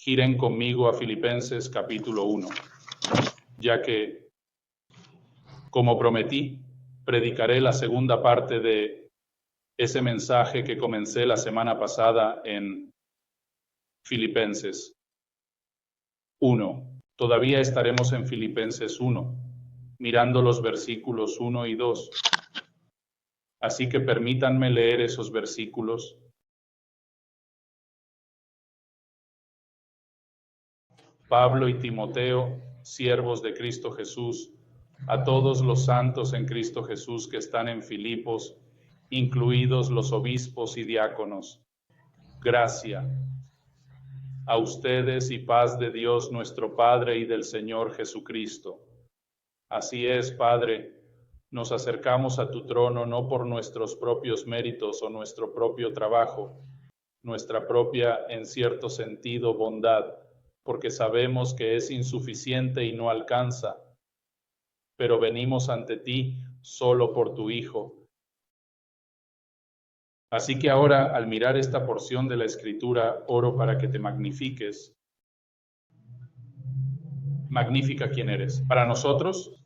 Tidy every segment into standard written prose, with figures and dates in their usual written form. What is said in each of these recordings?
giren conmigo a Filipenses capítulo 1, ya que, como prometí, predicaré la segunda parte de ese mensaje que comencé la semana pasada en Filipenses 1. Todavía estaremos en Filipenses 1, mirando los versículos 1 y 2. Así que permítanme leer esos versículos. Pablo y Timoteo, siervos de Cristo Jesús, a todos los santos en Cristo Jesús que están en Filipos, incluidos los obispos y diáconos. Gracia a ustedes y paz de Dios nuestro Padre y del Señor Jesucristo. Así es, Padre, nos acercamos a tu trono no por nuestros propios méritos o nuestro propio trabajo, nuestra propia, en cierto sentido, bondad, porque sabemos que es insuficiente y no alcanza, pero venimos ante ti solo por tu Hijo. Así que ahora, al mirar esta porción de la Escritura, oro para que te magnifiques. Magnifica quién eres. Para nosotros,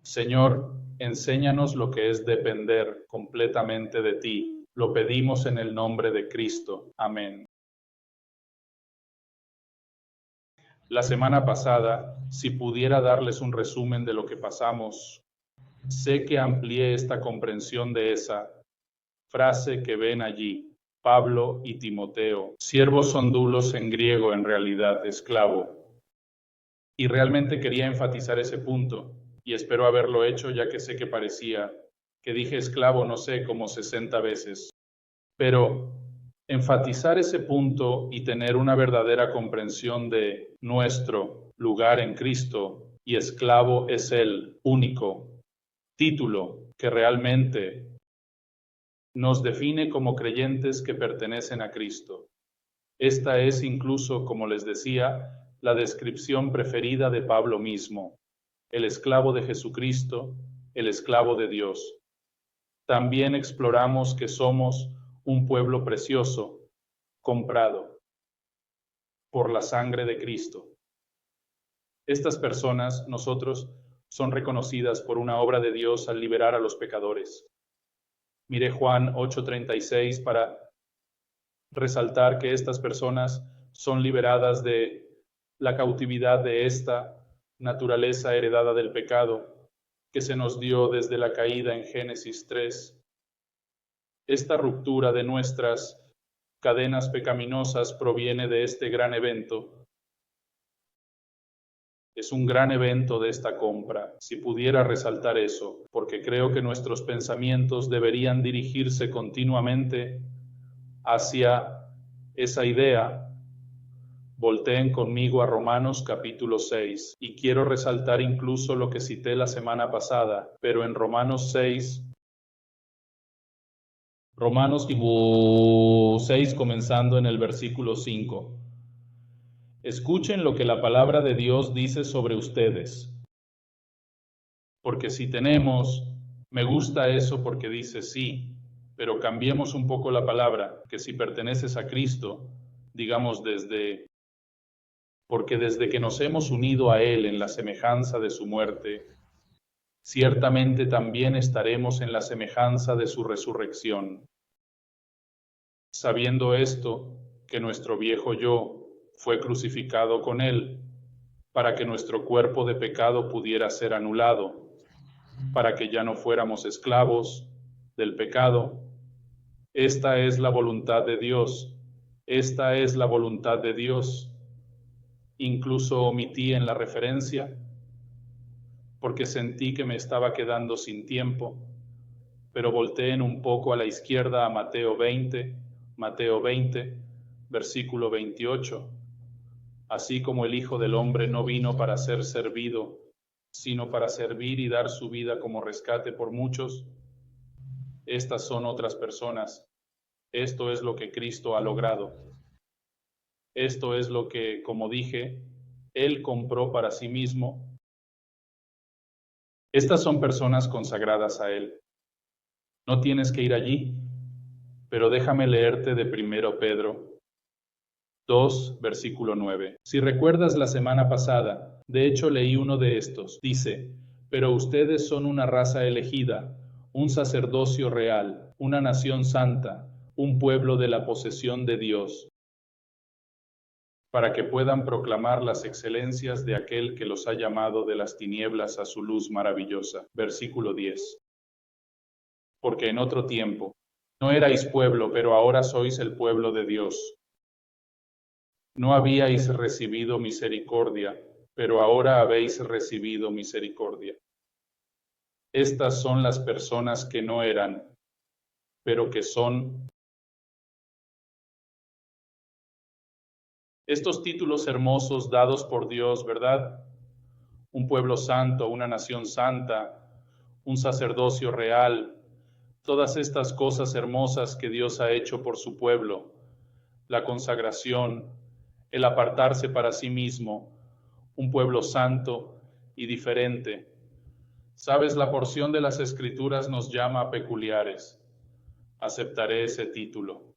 Señor, enséñanos lo que es depender completamente de ti. Lo pedimos en el nombre de Cristo. Amén. La semana pasada, si pudiera darles un resumen de lo que pasamos, sé que amplié esta comprensión de esa frase que ven allí, Pablo y Timoteo. Siervos son doulos en griego, en realidad, esclavo. Y realmente quería enfatizar ese punto, y espero haberlo hecho, ya que sé que parecía que dije esclavo, no sé, como 60 veces. Pero enfatizar ese punto y tener una verdadera comprensión de nuestro lugar en Cristo, y esclavo es el único título que realmente nos define como creyentes que pertenecen a Cristo. Esta es incluso, como les decía, la descripción preferida de Pablo mismo, el esclavo de Jesucristo, el esclavo de Dios. También exploramos que somos un pueblo precioso, comprado por la sangre de Cristo. Estas personas, nosotros, son reconocidas por una obra de Dios al liberar a los pecadores. Mire Juan 8:36 para resaltar que estas personas son liberadas de la cautividad de esta naturaleza heredada del pecado que se nos dio desde la caída en Génesis 3. Esta ruptura de nuestras cadenas pecaminosas proviene de este gran evento. Es un gran evento de esta compra, si pudiera resaltar eso, porque creo que nuestros pensamientos deberían dirigirse continuamente hacia esa idea. Volteen conmigo a Romanos capítulo 6, y quiero resaltar incluso lo que cité la semana pasada, pero en Romanos 6, comenzando en el versículo 5. Escuchen lo que la palabra de Dios dice sobre ustedes. Porque si tenemos, me gusta eso porque dice sí, pero cambiemos un poco la palabra, que si perteneces a Cristo, digamos porque desde que nos hemos unido a Él en la semejanza de su muerte, ciertamente también estaremos en la semejanza de su resurrección. Sabiendo esto, que nuestro viejo yo fue crucificado con Él, para que nuestro cuerpo de pecado pudiera ser anulado, para que ya no fuéramos esclavos del pecado. Esta es la voluntad de Dios. Esta es la voluntad de Dios. Incluso omití en la referencia porque sentí que me estaba quedando sin tiempo, pero volteen un poco a la izquierda a Mateo 20, versículo 28. Así como el Hijo del Hombre no vino para ser servido, sino para servir y dar su vida como rescate por muchos. Estas son otras personas. Esto es lo que Cristo ha logrado. Esto es lo que, como dije, Él compró para sí mismo. Estas son personas consagradas a Él. No tienes que ir allí, pero déjame leerte de 1 Pedro. 2, versículo 9. Si recuerdas la semana pasada, de hecho leí uno de estos. Dice, pero ustedes son una raza elegida, un sacerdocio real, una nación santa, un pueblo de la posesión de Dios, para que puedan proclamar las excelencias de aquel que los ha llamado de las tinieblas a su luz maravillosa. Versículo 10. Porque en otro tiempo no erais pueblo, pero ahora sois el pueblo de Dios. No habíais recibido misericordia, pero ahora habéis recibido misericordia. Estas son las personas que no eran, pero que son. Estos títulos hermosos dados por Dios, ¿verdad? Un pueblo santo, una nación santa, un sacerdocio real, todas estas cosas hermosas que Dios ha hecho por su pueblo, la consagración, el apartarse para sí mismo, un pueblo santo y diferente. Sabes, la porción de las Escrituras nos llama peculiares. Aceptaré ese título.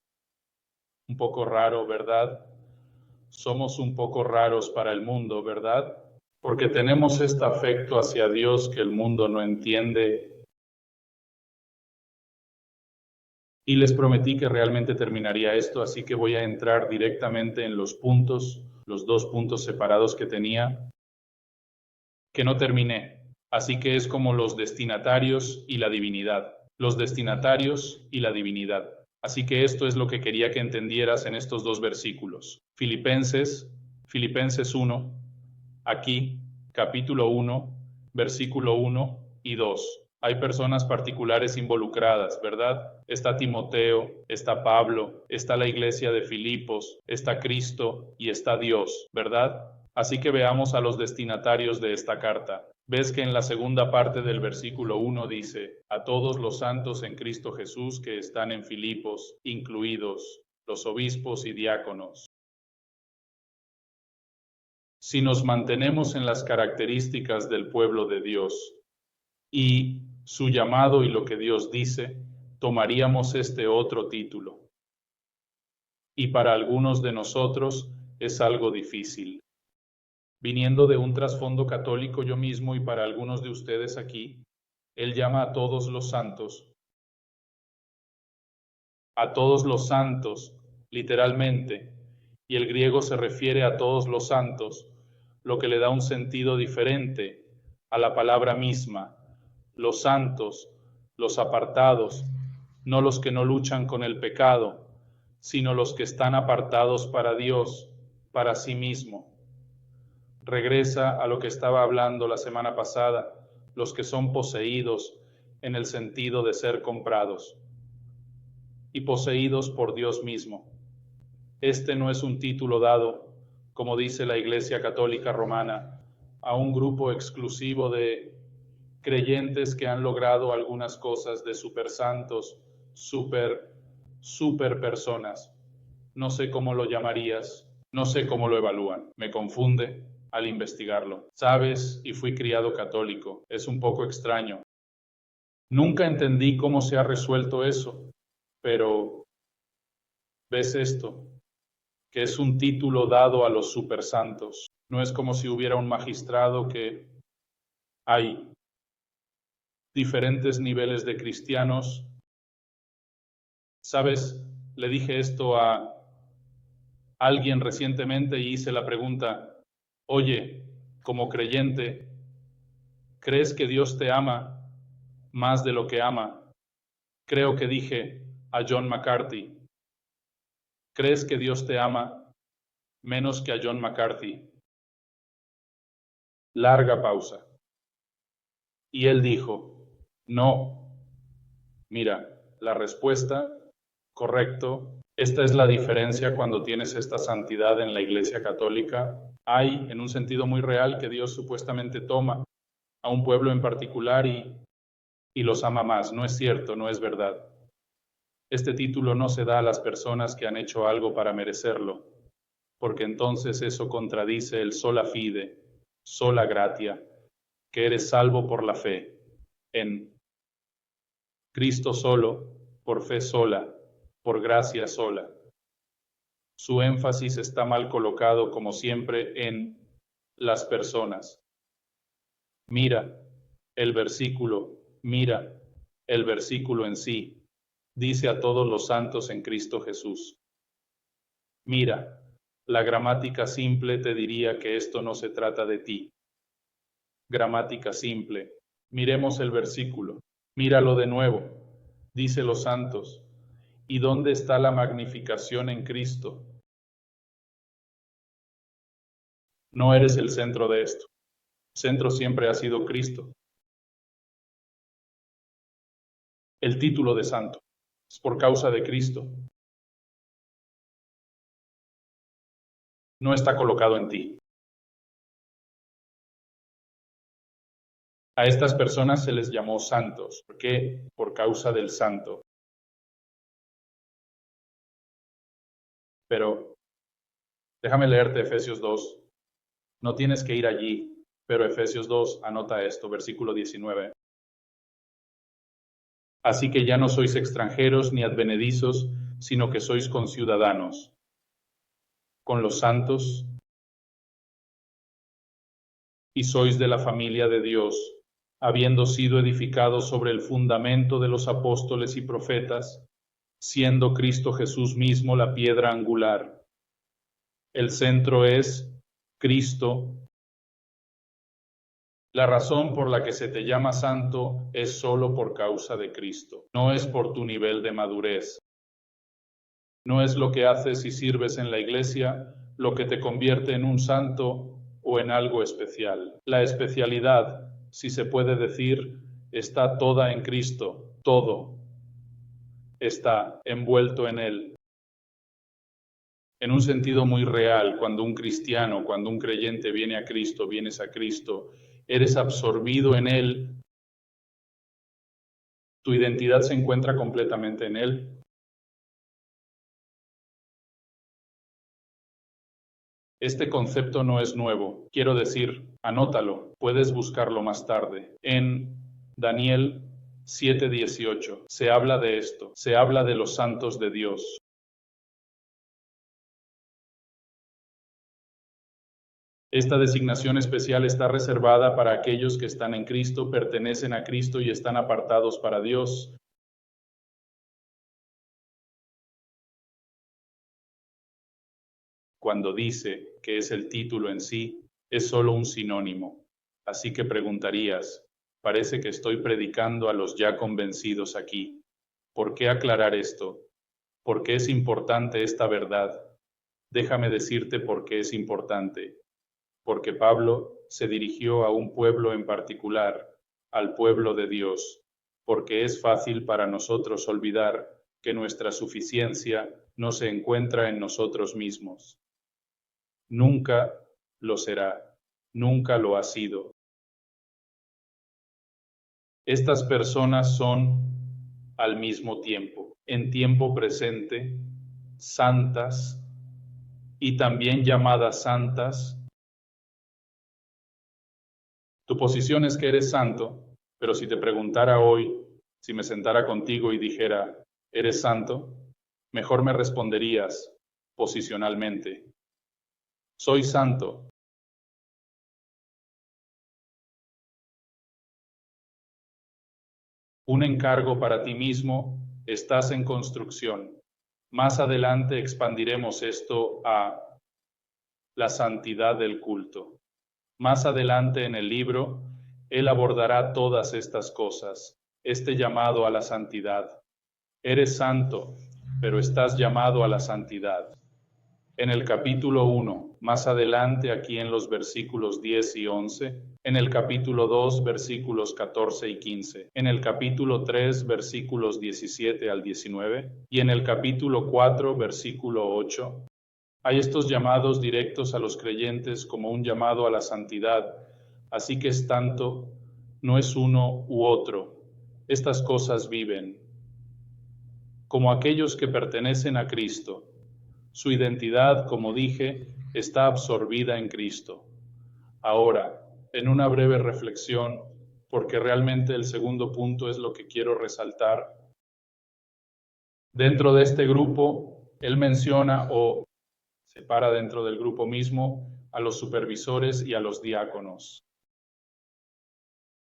Un poco raro, ¿verdad? Somos un poco raros para el mundo, ¿verdad? Porque tenemos este afecto hacia Dios que el mundo no entiende. Y les prometí que realmente terminaría esto, así que voy a entrar directamente en los puntos, los 2 puntos separados que tenía, que no terminé. Así que es como los destinatarios y la divinidad. Los destinatarios y la divinidad. Así que esto es lo que quería que entendieras en estos 2 versículos. Filipenses 1, aquí, capítulo 1, versículo 1 y 2. Hay personas particulares involucradas, ¿verdad? Está Timoteo, está Pablo, está la iglesia de Filipos, está Cristo y está Dios, ¿verdad? Así que veamos a los destinatarios de esta carta. Ves que en la segunda parte del versículo 1 dice, a todos los santos en Cristo Jesús que están en Filipos, incluidos los obispos y diáconos. Si nos mantenemos en las características del pueblo de Dios y su llamado y lo que Dios dice, tomaríamos este otro título. Y para algunos de nosotros es algo difícil. Viniendo de un trasfondo católico yo mismo y para algunos de ustedes aquí, Él llama a todos los santos, literalmente, y el griego se refiere a todos los santos, lo que le da un sentido diferente a la palabra misma. Los santos, los apartados, no los que no luchan con el pecado, sino los que están apartados para Dios, para sí mismo. Regresa a lo que estaba hablando la semana pasada, los que son poseídos en el sentido de ser comprados y poseídos por Dios mismo. Este no es un título dado, como dice la Iglesia Católica Romana, a un grupo exclusivo de creyentes que han logrado algunas cosas de supersantos, super personas. No sé cómo lo llamarías, no sé cómo lo evalúan. Me confunde al investigarlo. Sabes, y fui criado católico. Es un poco extraño. Nunca entendí cómo se ha resuelto eso, pero ¿ves esto? Que es un título dado a los supersantos. No es como si hubiera un magistrado que hay diferentes niveles de cristianos. ¿Sabes? Le dije esto a alguien recientemente y hice la pregunta, oye, como creyente, ¿crees que Dios te ama más de lo que ama? Creo que dije a John McCarthy, ¿crees que Dios te ama menos que a John McCarthy? Larga pausa. Y él dijo, no. Mira, la respuesta, correcto. Esta es la diferencia cuando tienes esta santidad en la Iglesia Católica. Hay, en un sentido muy real, que Dios supuestamente toma a un pueblo en particular y los ama más. No es cierto, no es verdad. Este título no se da a las personas que han hecho algo para merecerlo, porque entonces eso contradice el sola fide, sola gratia, que eres salvo por la fe, en Cristo solo, por fe sola, por gracia sola. Su énfasis está mal colocado, como siempre, en las personas. Mira el versículo en sí. Dice a todos los santos en Cristo Jesús. Mira, la gramática simple te diría que esto no se trata de ti. Gramática simple. Miremos el versículo. Míralo de nuevo. Dice los santos. ¿Y dónde está la magnificación en Cristo? No eres el centro de esto. El centro siempre ha sido Cristo. El título de santo es por causa de Cristo. No está colocado en ti. A estas personas se les llamó santos. ¿Por qué? Por causa del santo. Pero déjame leerte Efesios 2. No tienes que ir allí, pero Efesios 2, anota esto, versículo 19. Así que ya no sois extranjeros ni advenedizos, sino que sois conciudadanos con los santos y sois de la familia de Dios, habiendo sido edificados sobre el fundamento de los apóstoles y profetas, siendo Cristo Jesús mismo la piedra angular. El centro es Cristo. La razón por la que se te llama santo es solo por causa de Cristo. No es por tu nivel de madurez. No es lo que haces y sirves en la iglesia lo que te convierte en un santo o en algo especial. La especialidad, si se puede decir, está toda en Cristo. Todo está envuelto en Él. En un sentido muy real, cuando un cristiano, cuando un creyente viene a Cristo, vienes a Cristo, eres absorbido en Él, tu identidad se encuentra completamente en Él. Este concepto no es nuevo, quiero decir, anótalo, puedes buscarlo más tarde. En Daniel 7:18 se habla de esto, se habla de los santos de Dios. Esta designación especial está reservada para aquellos que están en Cristo, pertenecen a Cristo y están apartados para Dios. Cuando dice que es el título en sí, es solo un sinónimo. Así que preguntarías, parece que estoy predicando a los ya convencidos aquí. ¿Por qué aclarar esto? ¿Por qué es importante esta verdad? Déjame decirte por qué es importante. Porque Pablo se dirigió a un pueblo en particular, al pueblo de Dios, porque es fácil para nosotros olvidar que nuestra suficiencia no se encuentra en nosotros mismos. Nunca lo será, nunca lo ha sido. Estas personas son, al mismo tiempo, en tiempo presente, santas y también llamadas santas. Tu posición es que eres santo, pero si te preguntara hoy, si me sentara contigo y dijera, ¿eres santo? Mejor me responderías posicionalmente, soy santo. Un encargo para ti mismo, estás en construcción. Más adelante expandiremos esto a la santidad del culto. Más adelante en el libro, él abordará todas estas cosas, este llamado a la santidad. Eres santo, pero estás llamado a la santidad. En el capítulo 1, más adelante aquí en los versículos 10 y 11, en el capítulo 2, versículos 14 y 15, en el capítulo 3, versículos 17 al 19, y en el capítulo 4, versículo 8, hay estos llamados directos a los creyentes como un llamado a la santidad, así que es tanto, no es uno u otro, estas cosas viven. Como aquellos que pertenecen a Cristo, su identidad, como dije, está absorbida en Cristo. Ahora, en una breve reflexión, porque realmente el segundo punto es lo que quiero resaltar. Dentro de este grupo, él menciona o Separa dentro del grupo mismo a los supervisores y a los diáconos.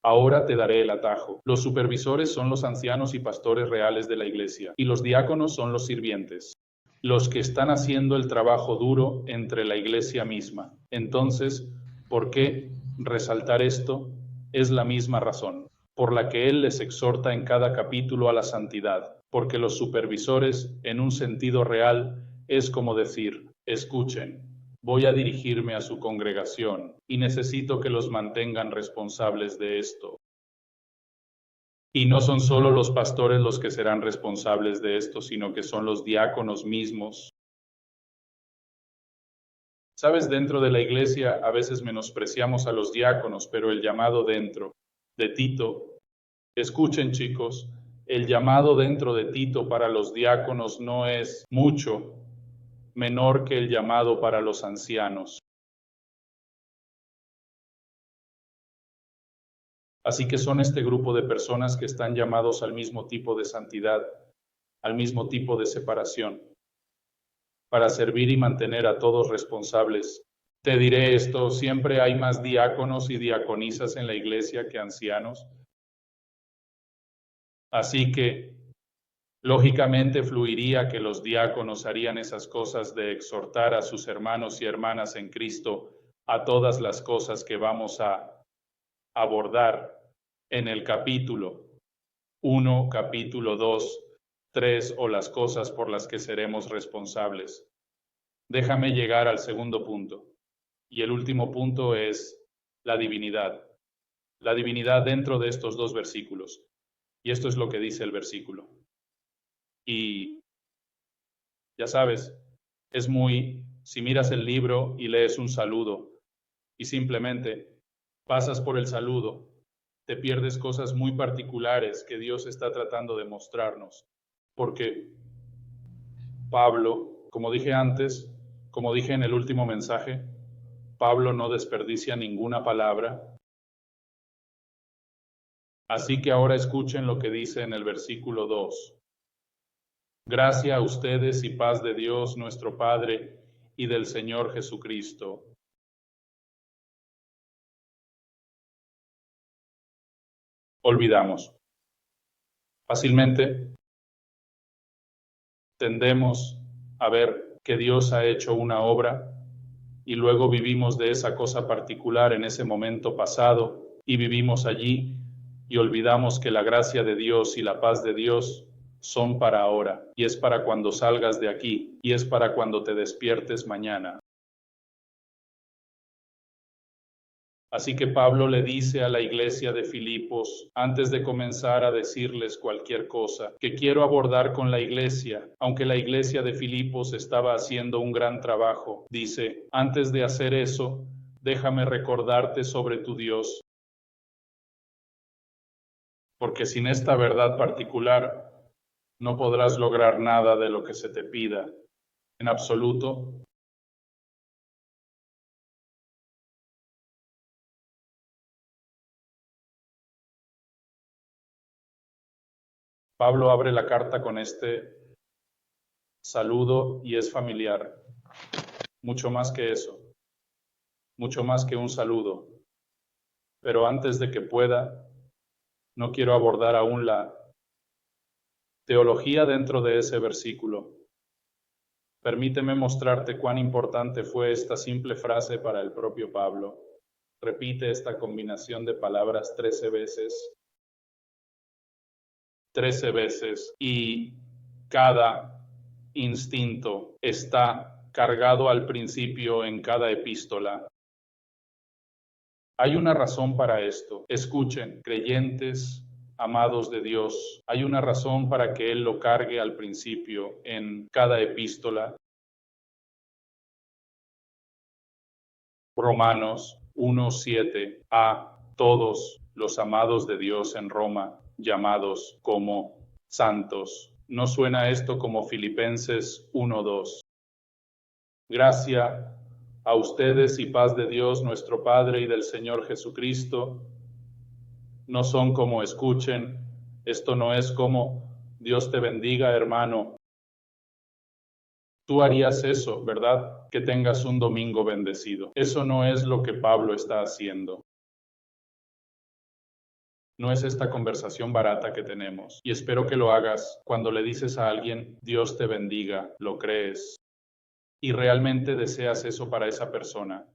Ahora te daré el atajo. Los supervisores son los ancianos y pastores reales de la iglesia, y los diáconos son los sirvientes, los que están haciendo el trabajo duro entre la iglesia misma. Entonces, ¿por qué resaltar esto? Es la misma razón por la que él les exhorta en cada capítulo a la santidad, porque los supervisores, en un sentido real, es como decir, escuchen, voy a dirigirme a su congregación y necesito que los mantengan responsables de esto. Y no son solo los pastores los que serán responsables de esto, sino que son los diáconos mismos. Sabes, dentro de la iglesia a veces menospreciamos a los diáconos, pero el llamado dentro de Tito, escuchen chicos, el llamado dentro de Tito para los diáconos no es mucho menor que el llamado para los ancianos. Así que son este grupo de personas que están llamados al mismo tipo de santidad, al mismo tipo de separación, para servir y mantener a todos responsables. Te diré esto, siempre hay más diáconos y diaconisas en la iglesia que ancianos. Así que, lógicamente, fluiría que los diáconos harían esas cosas de exhortar a sus hermanos y hermanas en Cristo a todas las cosas que vamos a abordar en el capítulo 1, capítulo 2, 3 o las cosas por las que seremos responsables. Déjame llegar al segundo punto. Y el último punto es la divinidad. La divinidad dentro de estos dos versículos. Y esto es lo que dice el versículo. Y ya sabes, es muy, si miras el libro y lees un saludo y simplemente pasas por el saludo, te pierdes cosas muy particulares que Dios está tratando de mostrarnos. Porque Pablo, como dije antes, como dije en el último mensaje, Pablo no desperdicia ninguna palabra. Así que ahora escuchen lo que dice en el versículo 2. Gracia a ustedes y paz de Dios nuestro Padre y del Señor Jesucristo. Olvidamos. Fácilmente tendemos a ver que Dios ha hecho una obra y luego vivimos de esa cosa particular en ese momento pasado y vivimos allí y olvidamos que la gracia de Dios y la paz de Dios son para ahora y es para cuando salgas de aquí y es para cuando te despiertes mañana. Así que Pablo le dice a la iglesia de Filipos, antes de comenzar a decirles cualquier cosa, que quiero abordar con la iglesia, aunque la iglesia de Filipos estaba haciendo un gran trabajo. Dice, antes de hacer eso, déjame recordarte sobre tu Dios, porque sin esta verdad particular no podrás lograr nada de lo que se te pida, en absoluto. Pablo abre la carta con este saludo y es familiar. Mucho más que eso, mucho más que un saludo. Pero antes de que pueda, no quiero abordar aún la teología dentro de ese versículo. Permíteme mostrarte cuán importante fue esta simple frase para el propio Pablo. Repite esta combinación de palabras 13 veces. 13 veces y cada instinto está cargado al principio en cada epístola. Hay una razón para esto. Escuchen, creyentes, amados de Dios, hay una razón para que Él lo cargue al principio en cada epístola. Romanos 1:7 a todos los amados de Dios en Roma, llamados como santos. ¿No suena esto como Filipenses 1:2? Gracia a ustedes y paz de Dios nuestro Padre y del Señor Jesucristo. No son como escuchen, esto no es como Dios te bendiga, hermano. Tú harías eso, ¿verdad? Que tengas un domingo bendecido. Eso no es lo que Pablo está haciendo. No es esta conversación barata que tenemos. Y espero que lo hagas cuando le dices a alguien, Dios te bendiga, lo crees. Y realmente deseas eso para esa persona.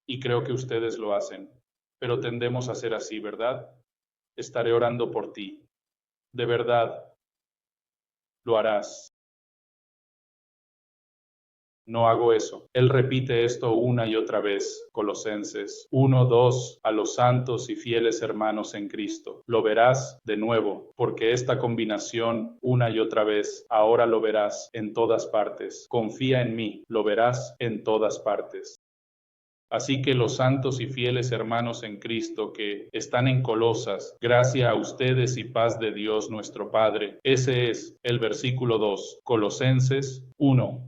Y creo que ustedes lo hacen. Pero tendemos a ser así, ¿verdad? Estaré orando por ti. De verdad, lo harás. No hago eso. Él repite esto una y otra vez. Colosenses 1:2 a los santos y fieles hermanos en Cristo. Lo verás de nuevo, porque esta combinación una y otra vez, ahora lo verás en todas partes. Confía en mí, lo verás en todas partes. Así que los santos y fieles hermanos en Cristo que están en Colosas, gracia a ustedes y paz de Dios nuestro Padre. Ese es el versículo 2, Colosenses 1.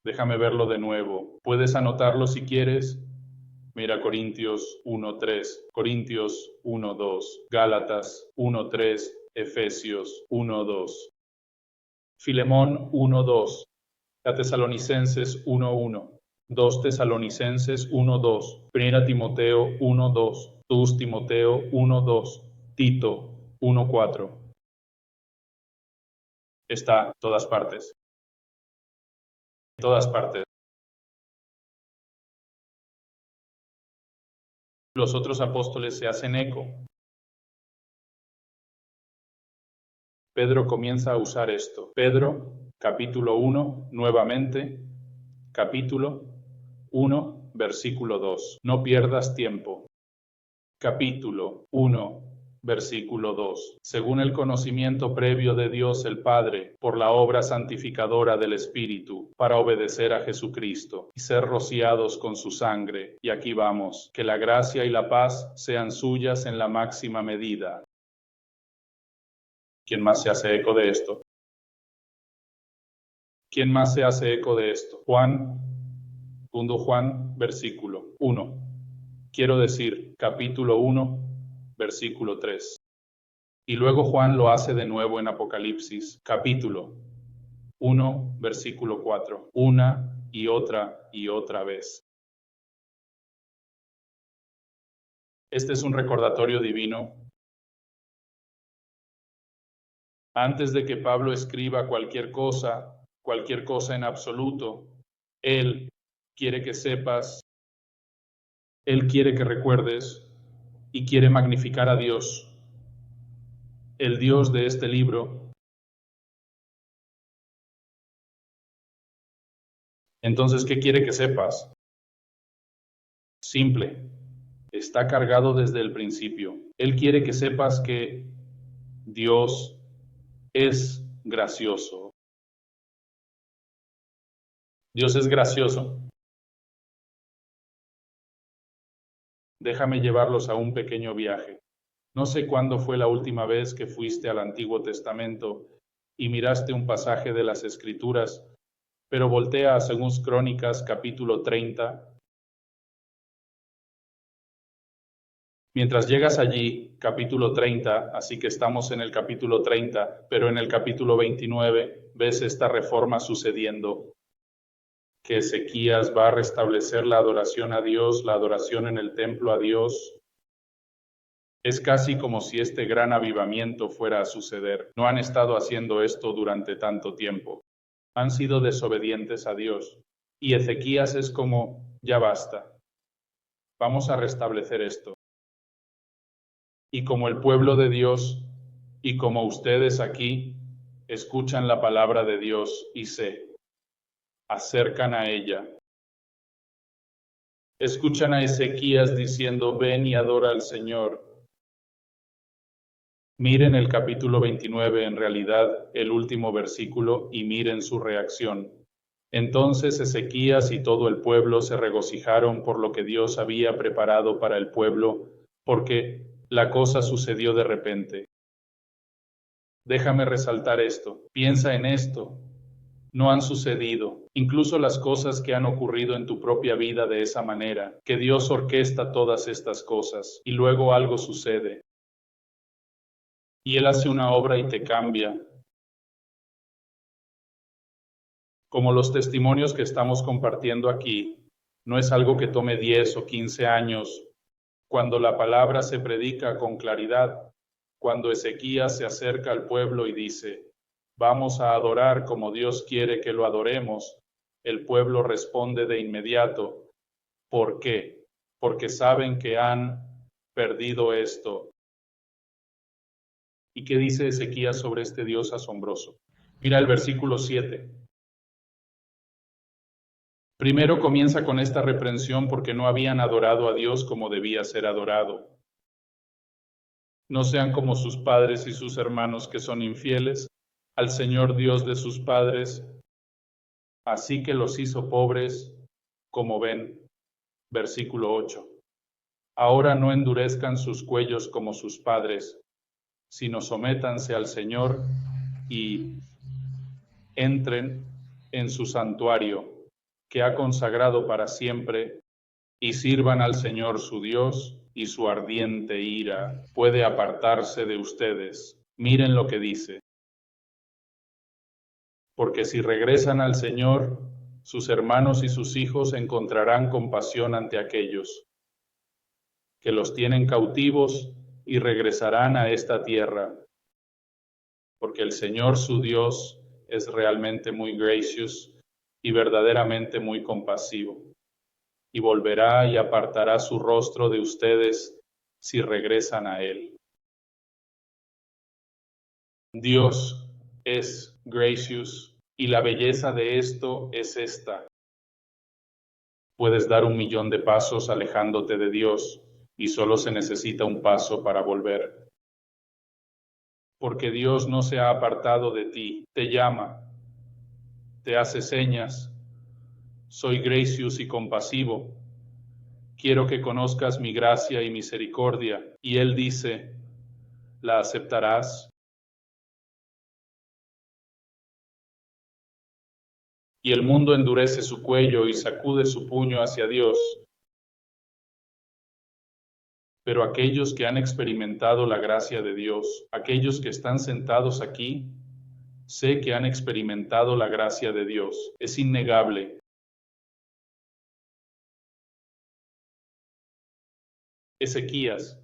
Déjame verlo de nuevo. Puedes anotarlo si quieres. Mira Corintios 1:3, Corintios 1:2, Gálatas 1:3, Efesios 1:2, Filemón 1:2, Tesalonicenses 1:1, 2 Tesalonicenses 1:2, 1 Timoteo 1:2, 2 Timoteo 1:2, Tito 1:4. Está en todas partes. En todas partes. Los otros apóstoles se hacen eco. Pedro comienza a usar esto. Pedro, capítulo 1, nuevamente, capítulo 1, versículo 2. No pierdas tiempo. Capítulo 1, versículo 2. Según el conocimiento previo de Dios el Padre, por la obra santificadora del Espíritu, para obedecer a Jesucristo y ser rociados con su sangre. Y aquí vamos, que la gracia y la paz sean suyas en la máxima medida. ¿Quién más se hace eco de esto? ¿Quién más se hace eco de esto? Juan, 2 Juan, versículo 1. Quiero decir, capítulo 1, versículo 3. Y luego Juan lo hace de nuevo en Apocalipsis, capítulo 1, versículo 4. Una y otra vez. Este es un recordatorio divino. Antes de que Pablo escriba cualquier cosa en absoluto, él quiere que sepas, él quiere que recuerdes y quiere magnificar a Dios, el Dios de este libro. Entonces, ¿qué quiere que sepas? Simple, está cargado desde el principio. Él quiere que sepas que Dios es gracioso. Dios es gracioso. Déjame llevarlos a un pequeño viaje. No sé cuándo fue la última vez que fuiste al Antiguo Testamento y miraste un pasaje de las Escrituras, pero voltea a 2 Crónicas capítulo 30. Mientras llegas allí, capítulo 30, así que estamos en el capítulo 30, pero en el capítulo 29 ves esta reforma sucediendo, que Ezequías va a restablecer la adoración a Dios, la adoración en el templo a Dios. Es casi como si este gran avivamiento fuera a suceder. No han estado haciendo esto durante tanto tiempo. Han sido desobedientes a Dios. Y Ezequías es como, ya basta. Vamos a restablecer esto. Y como el pueblo de Dios, y como ustedes aquí, escuchan la palabra de Dios y se acercan a ella. Escuchan a Ezequías diciendo, ven y adora al Señor. Miren el capítulo 29, en realidad el último versículo, y miren su reacción. Entonces Ezequías y todo el pueblo se regocijaron por lo que Dios había preparado para el pueblo, porque la cosa sucedió de repente. Déjame resaltar esto, piensa en esto. No han sucedido, incluso las cosas que han ocurrido en tu propia vida de esa manera, que Dios orquesta todas estas cosas y luego algo sucede. Y Él hace una obra y te cambia. Como los testimonios que estamos compartiendo aquí, no es algo que tome 10 o 15 años. Cuando la palabra se predica con claridad, cuando Ezequías se acerca al pueblo y dice, vamos a adorar como Dios quiere que lo adoremos, el pueblo responde de inmediato, ¿por qué? Porque saben que han perdido esto. ¿Y qué dice Ezequías sobre este Dios asombroso? Mira el versículo 7. Primero comienza con esta reprensión porque no habían adorado a Dios como debía ser adorado. No sean como sus padres y sus hermanos que son infieles al Señor Dios de sus padres, así que los hizo pobres, como ven. Versículo 8. Ahora no endurezcan sus cuellos como sus padres, sino sométanse al Señor y entren en su santuario, que ha consagrado para siempre, y sirvan al Señor su Dios, y su ardiente ira puede apartarse de ustedes. Miren lo que dice. Porque si regresan al Señor, sus hermanos y sus hijos encontrarán compasión ante aquellos que los tienen cautivos y regresarán a esta tierra. Porque el Señor su Dios es realmente muy gracious y verdaderamente muy compasivo, y volverá y apartará su rostro de ustedes si regresan a Él. Dios es gracious y la belleza de esto es esta. Puedes dar 1,000,000 de pasos alejándote de Dios y solo se necesita un paso para volver. Porque Dios no se ha apartado de ti, te llama, te hace señas. Soy gracious y compasivo. Quiero que conozcas mi gracia y misericordia. Y Él dice, ¿la aceptarás? Y el mundo endurece su cuello y sacude su puño hacia Dios. Pero aquellos que han experimentado la gracia de Dios, aquellos que están sentados aquí, sé que han experimentado la gracia de Dios. Es innegable. Ezequías,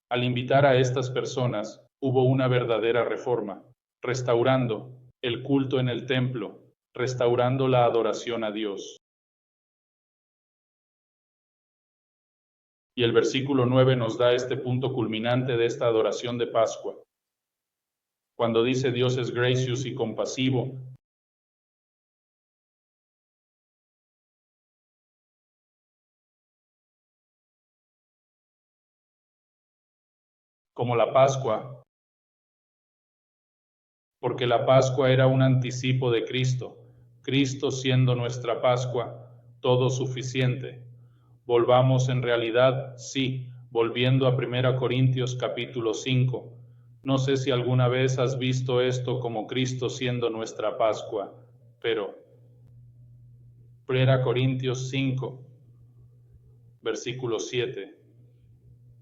al invitar a estas personas, hubo una verdadera reforma, restaurando el culto en el templo, restaurando la adoración a Dios. Y el versículo 9 nos da este punto culminante de esta adoración de Pascua. Cuando dice Dios es gracious y compasivo, como la Pascua, porque la Pascua era un anticipo de Cristo, Cristo siendo nuestra Pascua, todo suficiente. Volvamos en realidad, sí, volviendo a 1 Corintios capítulo 5. No sé si alguna vez has visto esto como Cristo siendo nuestra Pascua, pero 1 Corintios 5, versículo 7.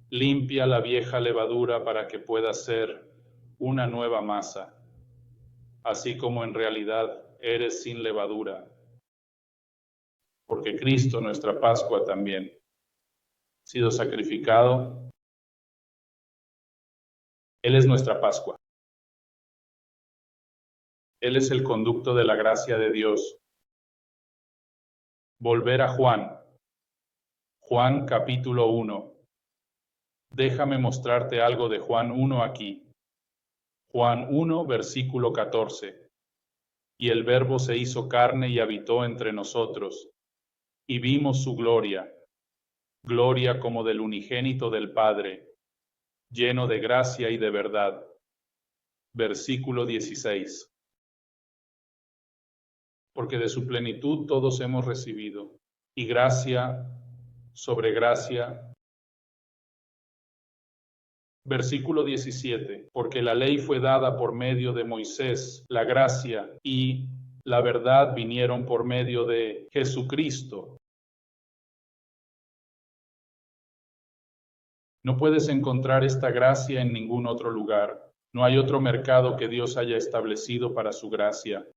Limpia la vieja levadura para que pueda ser una nueva masa, así como en realidad eres sin levadura, porque Cristo, nuestra Pascua, también ha sido sacrificado. Él es nuestra Pascua. Él es el conducto de la gracia de Dios. Volver a Juan. Juan capítulo 1. Déjame mostrarte algo de Juan 1 aquí. Juan 1, versículo 14. Y el Verbo se hizo carne y habitó entre nosotros, y vimos su gloria, gloria como del unigénito del Padre, lleno de gracia y de verdad. Versículo 16. Porque de su plenitud todos hemos recibido, y gracia sobre gracia. Versículo 17. Porque la ley fue dada por medio de Moisés, la gracia y la verdad vinieron por medio de Jesucristo. No puedes encontrar esta gracia en ningún otro lugar. No hay otro mercado que Dios haya establecido para su gracia.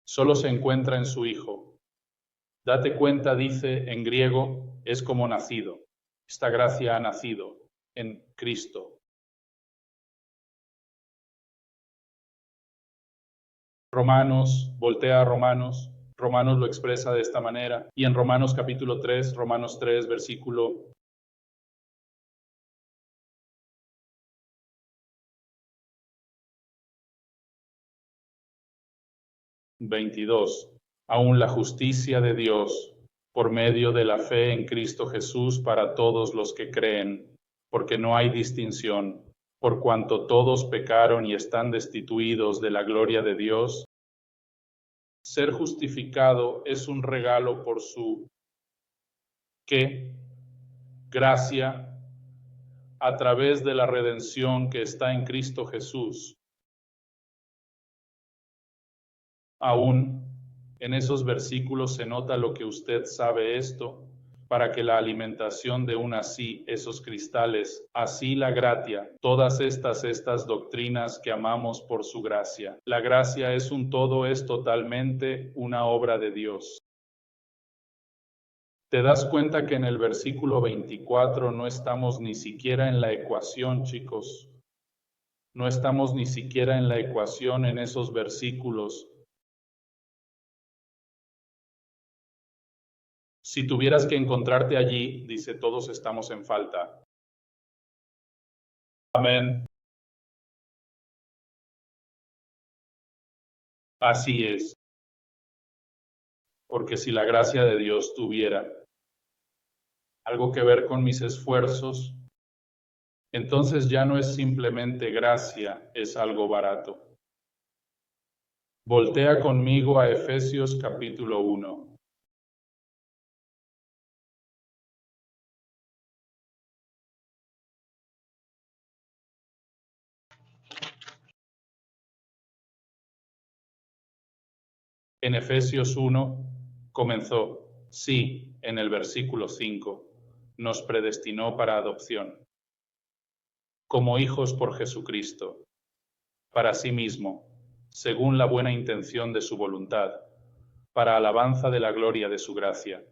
Solo se encuentra en su Hijo. Date cuenta, dice en griego, es como nacido. Esta gracia ha nacido en Cristo. Romanos, voltea a Romanos. Romanos lo expresa de esta manera. Y en Romanos capítulo 3, Romanos 3, versículo 22. Aún la justicia de Dios por medio de la fe en Cristo Jesús para todos los que creen, porque no hay distinción, por cuanto todos pecaron y están destituidos de la gloria de Dios. Ser justificado es un regalo por su ¿qué? Gracia a través de la redención que está en Cristo Jesús. Aún en esos versículos se nota lo que usted sabe esto, para que la alimentación de un así, esos cristales, así la gratia, todas estas doctrinas que amamos por su gracia. La gracia es un todo, es totalmente una obra de Dios. ¿Te das cuenta que en el versículo 24 no estamos ni siquiera en la ecuación, chicos? No estamos ni siquiera en la ecuación en esos versículos. Si tuvieras que encontrarte allí, dice, todos estamos en falta. Amén. Así es. Porque si la gracia de Dios tuviera algo que ver con mis esfuerzos, entonces ya no es simplemente gracia, es algo barato. Voltea conmigo a Efesios capítulo 1. En Efesios 1 comenzó, sí, en el versículo 5, nos predestinó para adopción, como hijos por Jesucristo, para sí mismo, según la buena intención de su voluntad, para alabanza de la gloria de su gracia,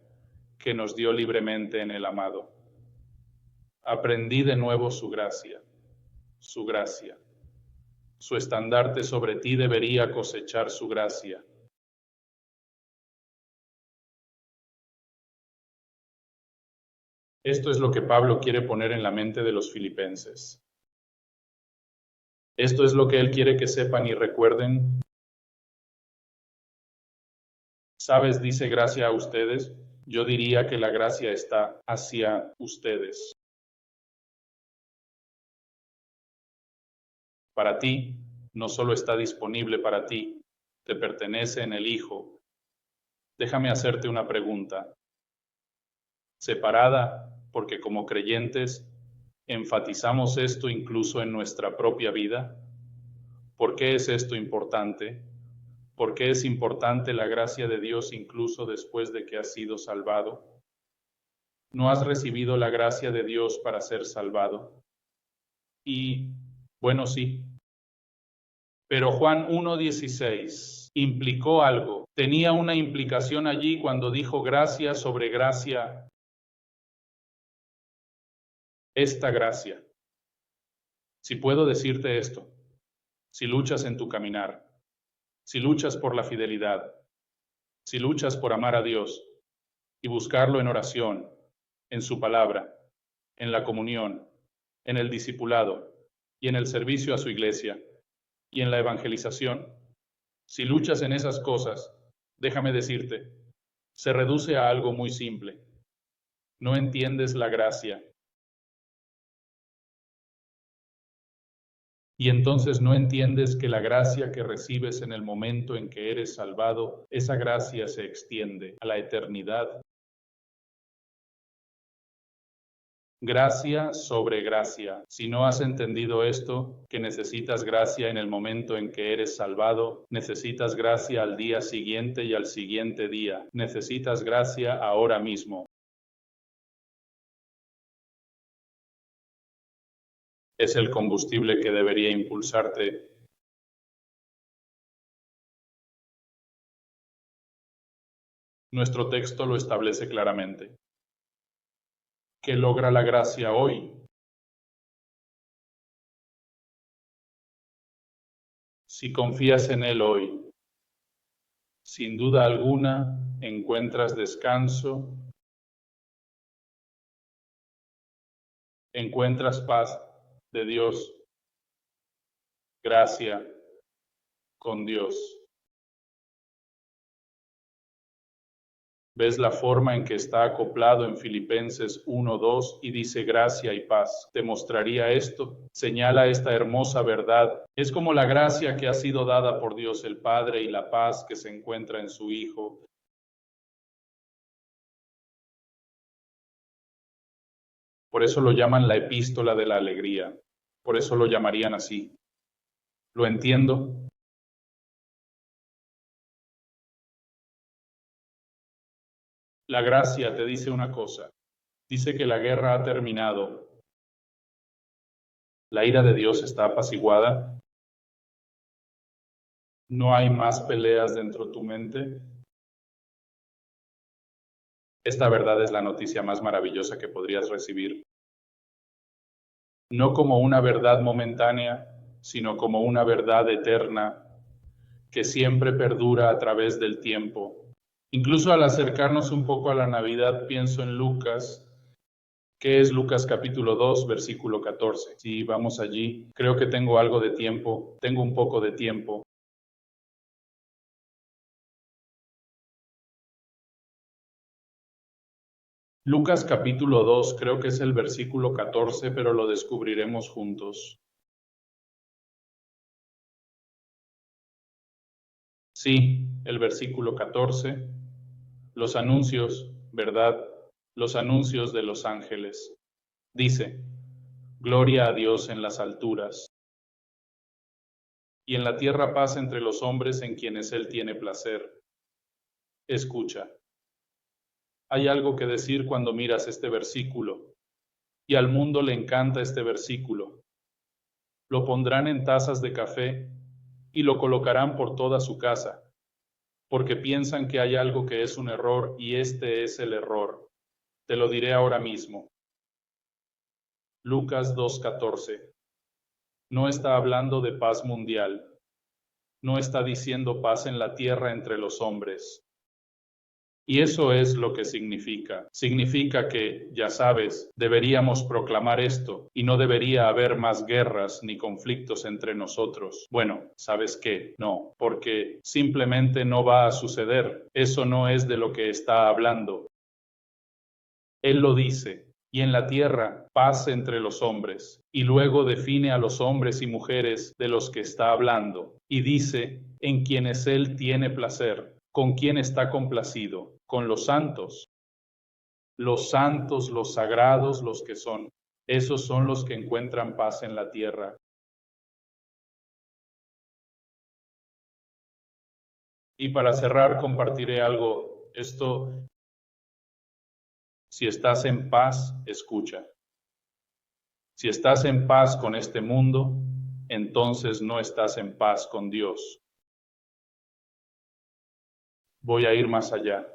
que nos dio libremente en el amado. Aprendí de nuevo su gracia, su gracia. Su estandarte sobre ti debería cosechar su gracia. Esto es lo que Pablo quiere poner en la mente de los filipenses. Esto es lo que él quiere que sepan y recuerden. ¿Sabes? Dice gracia a ustedes. Yo diría que la gracia está hacia ustedes. Para ti, no solo está disponible para ti, te pertenece en el Hijo. Déjame hacerte una pregunta. Separada, porque como creyentes enfatizamos esto incluso en nuestra propia vida. ¿Por qué es esto importante? ¿Por qué es importante la gracia de Dios incluso después de que has sido salvado? ¿No has recibido la gracia de Dios para ser salvado? Y, bueno, sí. Pero Juan 1:16 implicó algo. Tenía una implicación allí cuando dijo gracia sobre gracia. Esta gracia. Si puedo decirte esto, si luchas en tu caminar, si luchas por la fidelidad, si luchas por amar a Dios y buscarlo en oración, en su palabra, en la comunión, en el discipulado y en el servicio a su iglesia y en la evangelización, si luchas en esas cosas, déjame decirte, se reduce a algo muy simple. No entiendes la gracia. Y entonces no entiendes que la gracia que recibes en el momento en que eres salvado, esa gracia se extiende a la eternidad. Gracia sobre gracia. Si no has entendido esto, que necesitas gracia en el momento en que eres salvado, necesitas gracia al día siguiente y al siguiente día. Necesitas gracia ahora mismo. Es el combustible que debería impulsarte Nuestro texto lo establece claramente. ¿Qué logra la gracia hoy? Si confías en Él hoy, sin duda alguna encuentras descanso, encuentras paz de Dios, gracia con Dios. ¿Ves la forma en que está acoplado en Filipenses 1:2 y dice gracia y paz? ¿Te mostraría esto? Señala esta hermosa verdad. Es como la gracia que ha sido dada por Dios el Padre y la paz que se encuentra en su Hijo. Por eso lo llaman la epístola de la alegría. Por eso lo llamarían así. ¿Lo entiendo? La gracia te dice una cosa. Dice que la guerra ha terminado. La ira de Dios está apaciguada. No hay más peleas dentro de tu mente. Esta verdad es la noticia más maravillosa que podrías recibir. No como una verdad momentánea, sino como una verdad eterna que siempre perdura a través del tiempo. Incluso al acercarnos un poco a la Navidad, pienso en Lucas. ¿Qué es Lucas capítulo 2, versículo 14? Si vamos allí, creo que tengo algo de tiempo, tengo un poco de tiempo. Lucas capítulo 2, creo que es el versículo 14, pero lo descubriremos juntos. Sí, el versículo 14, los anuncios, ¿verdad? Los anuncios de los ángeles. Dice, gloria a Dios en las alturas, y en la tierra paz entre los hombres en quienes Él tiene placer. Escucha. Hay algo que decir cuando miras este versículo, y al mundo le encanta este versículo. Lo pondrán en tazas de café y lo colocarán por toda su casa, porque piensan que hay algo que es un error y este es el error. Te lo diré ahora mismo. Lucas 2:14. No está hablando de paz mundial. No está diciendo paz en la tierra entre los hombres. Y eso es lo que significa. Significa que, ya sabes, deberíamos proclamar esto y no debería haber más guerras ni conflictos entre nosotros. Bueno, ¿sabes qué? No, porque simplemente no va a suceder. Eso no es de lo que está hablando. Él lo dice, y en la tierra paz entre los hombres, y luego define a los hombres y mujeres de los que está hablando, y dice, en quienes Él tiene placer, con quien está complacido, con los santos, los sagrados, los que son. Esos son los que encuentran paz en la tierra. Y para cerrar, compartiré algo. Si estás en paz, escucha. Si estás en paz con este mundo, entonces no estás en paz con Dios. Voy a ir más allá.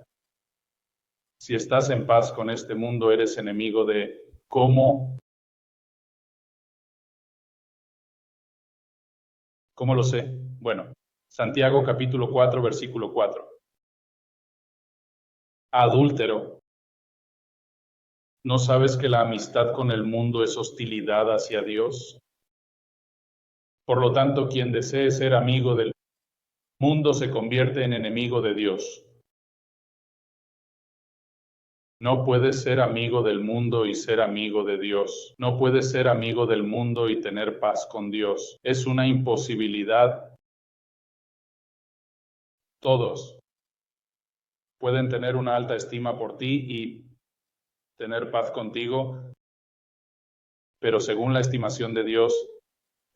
Si estás en paz con este mundo, eres enemigo de ¿cómo? ¿Cómo lo sé? Bueno, Santiago capítulo 4, versículo 4. Adúltero, ¿no sabes que la amistad con el mundo es hostilidad hacia Dios? Por lo tanto, quien desee ser amigo del mundo se convierte en enemigo de Dios. No puedes ser amigo del mundo y ser amigo de Dios. No puedes ser amigo del mundo y tener paz con Dios. Es una imposibilidad. Todos pueden tener una alta estima por ti y tener paz contigo, pero según la estimación de Dios,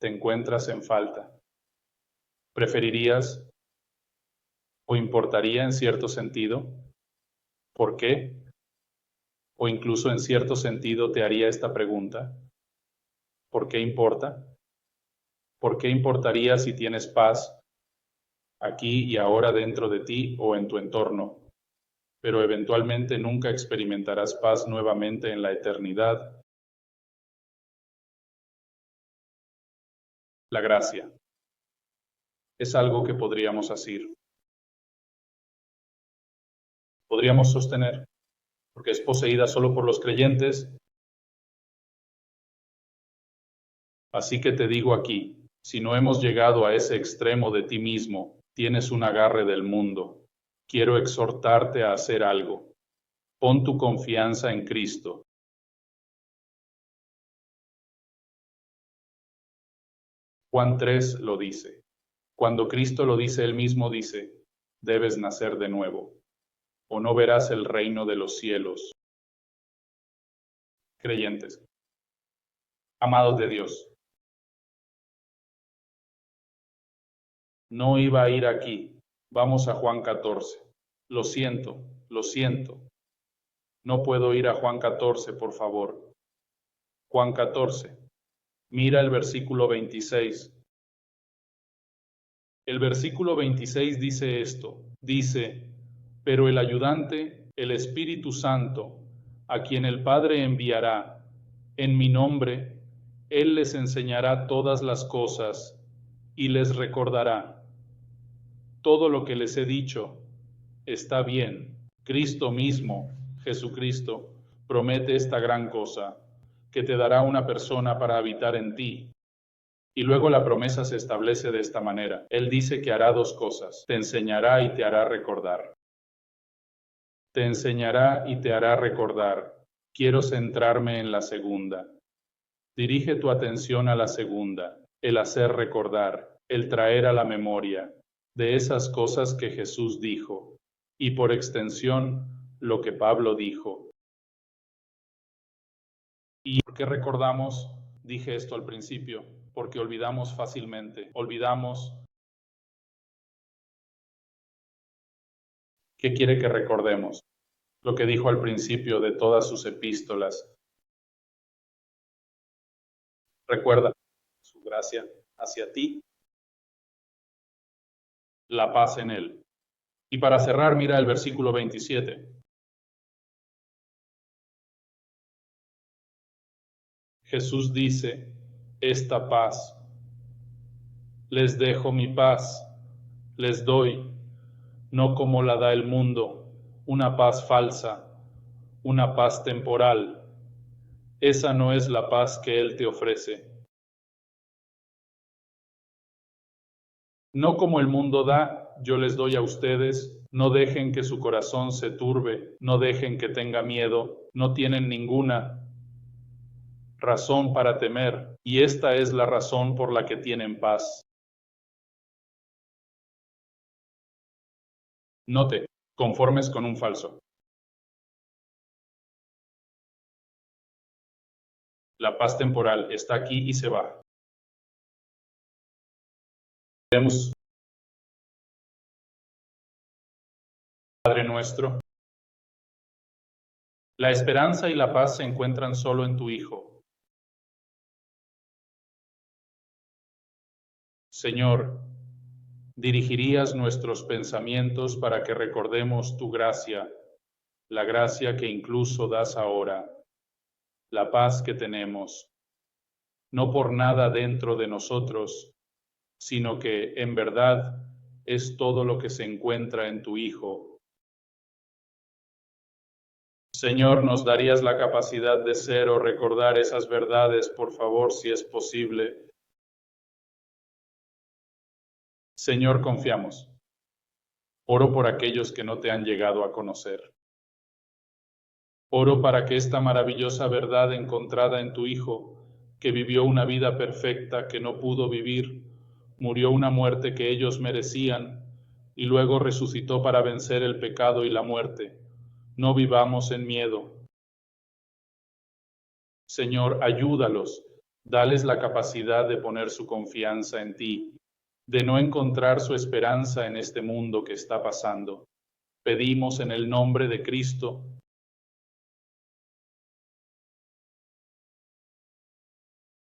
te encuentras en falta. ¿Preferirías o importaría en cierto sentido? ¿Por qué? O incluso en cierto sentido te haría esta pregunta. ¿Por qué importa? ¿Por qué importaría si tienes paz aquí y ahora dentro de ti o en tu entorno? pero eventualmente nunca experimentarás paz nuevamente en la eternidad. La gracia es algo que podríamos asir, podríamos sostener, porque es poseída solo por los creyentes. Así que te digo aquí, si no hemos llegado a ese extremo de ti mismo, tienes un agarre del mundo. Quiero exhortarte a hacer algo. Pon tu confianza en Cristo. Juan 3 lo dice. Cuando Cristo lo dice, él mismo dice, debes nacer de nuevo, o no verás el reino de los cielos. Creyentes, amados de Dios, no iba a ir aquí. Vamos a Juan 14. Lo siento, lo siento. No puedo ir a Juan 14, por favor. Juan 14. Mira el versículo 26. El versículo 26 dice esto. Dice, pero el ayudante, el Espíritu Santo, a quien el Padre enviará en mi nombre, Él les enseñará todas las cosas y les recordará. Todo lo que les he dicho está bien. Cristo mismo, Jesucristo, promete esta gran cosa, que te dará una persona para habitar en ti. Y luego la promesa se establece de esta manera. Él dice que hará dos cosas. Te enseñará y te hará recordar. Te enseñará y te hará recordar. Quiero centrarme en la segunda. Dirige tu atención a la segunda, el hacer recordar, el traer a la memoria de esas cosas que Jesús dijo, y por extensión, lo que Pablo dijo. ¿Y por qué recordamos? Dije esto al principio, porque olvidamos fácilmente. Olvidamos. ¿Qué quiere que recordemos? Lo que dijo al principio de todas sus epístolas. Recuerda su gracia hacia ti, la paz en él. Y para cerrar, mira el versículo 27. Jesús dice, esta paz, les dejo mi paz, les doy, no como la da el mundo, una paz falsa, una paz temporal. Esa no es la paz que Él te ofrece. No como el mundo da, yo les doy a ustedes. No dejen que su corazón se turbe, no dejen que tenga miedo, no tienen ninguna razón para temer, y esta es la razón por la que tienen paz. No te conformes con un falso. La paz temporal está aquí y se va. Vemos, Padre nuestro, la esperanza y la paz se encuentran solo en tu Hijo. Señor, dirigirías nuestros pensamientos para que recordemos tu gracia, la gracia que incluso das ahora, la paz que tenemos, no por nada dentro de nosotros, sino que en verdad es todo lo que se encuentra en tu Hijo. Señor, ¿nos darías la capacidad de ser o recordar esas verdades, por favor, si es posible? Señor, confiamos. Oro por aquellos que no te han llegado a conocer. Oro para que esta maravillosa verdad encontrada en tu Hijo, que vivió una vida perfecta que no pudo vivir, murió una muerte que ellos merecían y luego resucitó para vencer el pecado y la muerte. No vivamos en miedo. Señor, ayúdalos, dales la capacidad de poner su confianza en ti, de no encontrar su esperanza en este mundo que está pasando. Pedimos en el nombre de Cristo